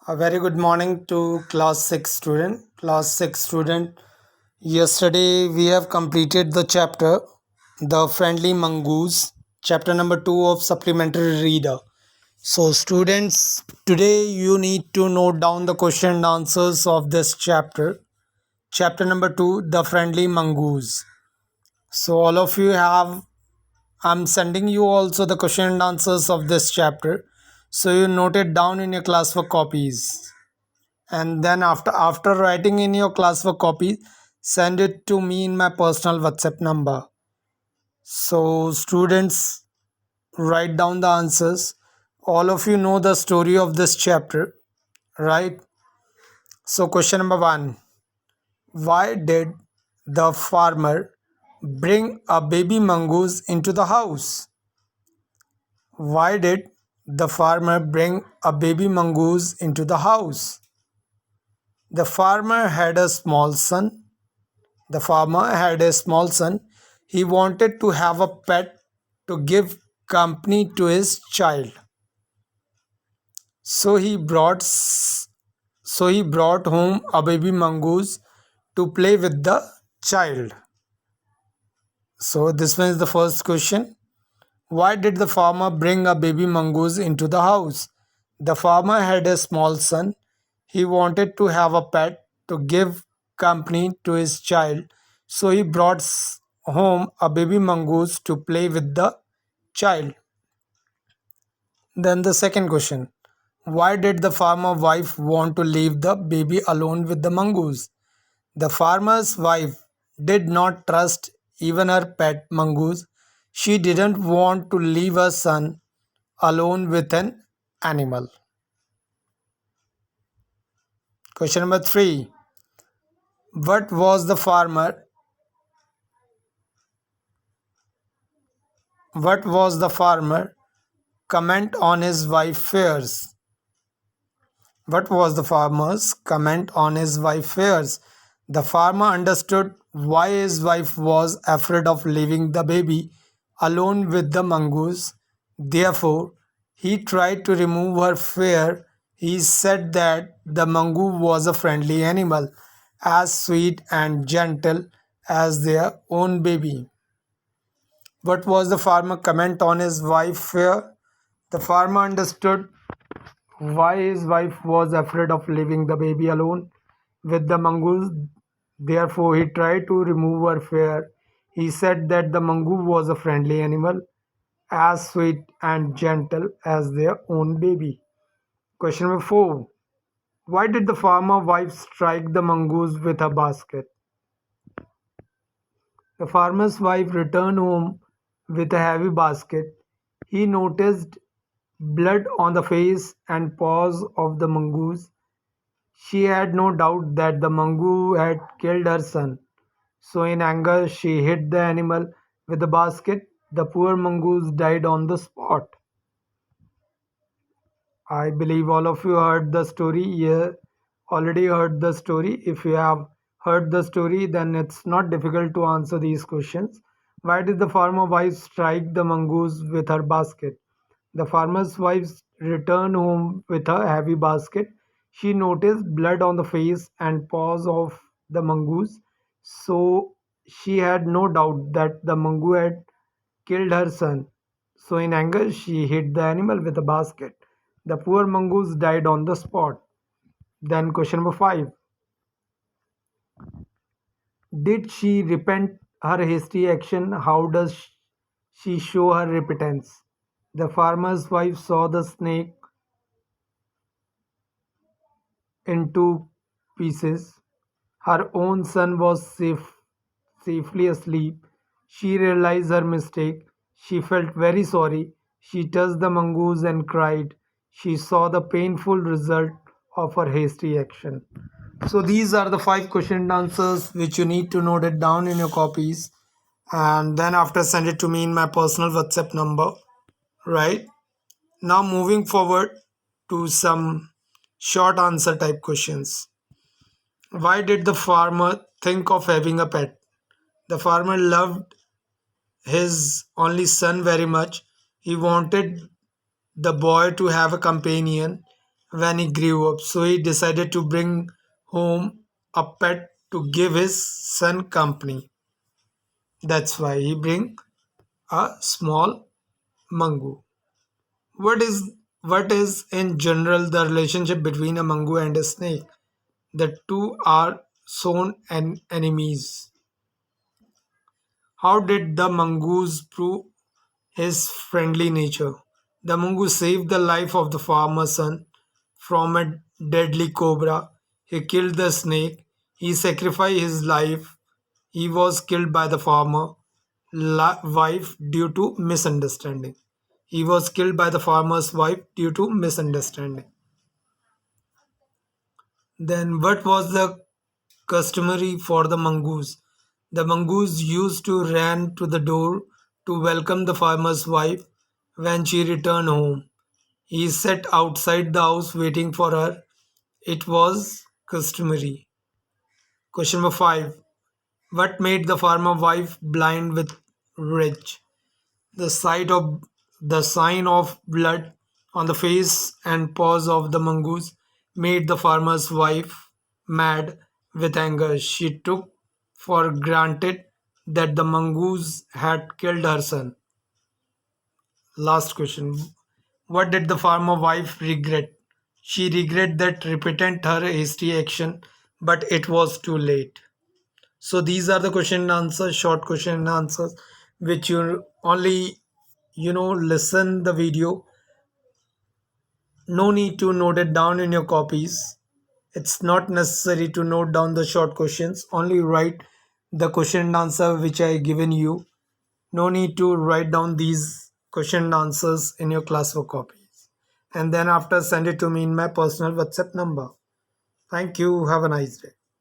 A very good morning to class 6 student. Class 6 student, yesterday we have completed the chapter The Friendly Mongoose, chapter number 2 of supplementary reader. So students, today you need to note down the question and answers of this chapter. Chapter number 2, The Friendly Mongoose. So all of you have I'm sending you also the question and answers of this chapter. So you note it down in your classwork copies. And then after writing in your classwork copy, send it to me in my personal WhatsApp number. So students, write down the answers. All of you know the story of this chapter, right? So question number 1, why did the farmer bring a baby mongoose into the house? Why did the farmer bring a baby mongoose into the house? The farmer had a small son. The farmer had a small son. He wanted to have a pet to give company to his child. So he brought home a baby mongoose to play with the child. So this one is the first question. Why did the farmer bring a baby mongoose into the house? The farmer had a small son. He wanted to have a pet to give company to his child, so he brought home a baby mongoose to play with the child. Then the second question. Why did the farmer wife want to leave the baby alone with the mongoose? The farmer's wife did not trust even her pet mongoose. She didn't want to leave her son alone with an animal. Question number 3. What was the farmer What was the farmer comment on his wife fears? What was the farmer's comment on his wife fears? The farmer understood why his wife was afraid of leaving the baby alone with the mongoose. Therefore, he tried to remove her fear. He said that the mongoose was a friendly animal, as sweet and gentle as their own baby. What was the farmer comment on his wife fear? The farmer understood why his wife was afraid of leaving the baby alone with the mongoose. Therefore, he tried to remove her fear. He said that the mongoose was a friendly animal, as sweet and gentle as their own baby. Question number 4. Why did the farmer wife strike the mongoose with a basket? The farmer's wife returned home with a heavy basket. He noticed blood on the face and paws of the mongoose. She had no doubt that the mongoose had killed her son. So, in anger, she hit the animal with the basket. The poor mongoose died on the spot. I believe all of you heard the story. Yeah, already heard the story. If you have heard the story, then it's not difficult to answer these questions. Why did the farmer wife strike the mongoose with her basket? The farmer's wife returned home with a heavy basket. She noticed blood on the face and paws of the mongoose, so she had no doubt that the mongoose had killed her son. So, in anger, she hit the animal with a basket. The poor mongoose died on the spot. Then, question number 5. Did she repent her hasty action? How does she show her repentance? The farmer's wife saw the snake in two pieces. Her own son was safely asleep. She realized her mistake. She felt very sorry. She touched the mongoose and cried. She saw the painful result of her hasty action. So these are the 5 question and answers which you need to note it down in your copies, and then after send it to me in my personal WhatsApp number. Right now, moving forward to some short answer type questions. Why did the farmer think of having a pet? The farmer loved his only son very much. He wanted the boy to have a companion. when he grew up. So he decided to bring home a pet to give his son company. That's why he bring a small mango. What is in general the relationship between a mango and a snake? The two are sworn enemies. How did the mongoose prove his friendly nature? The mongoose saved the life of the farmer's son from a deadly cobra. He killed the snake. He sacrificed his life. He was killed by the farmer wife due to misunderstanding. He was killed by the farmer's wife due to misunderstanding. Then, what was the customary for the mongoose? The mongoose used to run to the door to welcome the farmer's wife when she returned home. He sat outside the house waiting for her. It was customary. Question number 5. What made the farmer wife blind with rage? The sight of the sign of blood on the face and paws of the mongoose made the farmer's wife mad with anger. She took for granted that the mongoose had killed her son. Last question. What did the farmer wife regret? She regretted that repented her hasty action, but it was too late. So these are the question and answers, short question and answers, which you only listen the video. No need to note it down in your copies. It's not necessary to note down the short questions. Only write the question and answer which I given you. No need to write down these question and answers in your classwork copies. And then after send it to me in my personal WhatsApp number. Thank you. Have a nice day.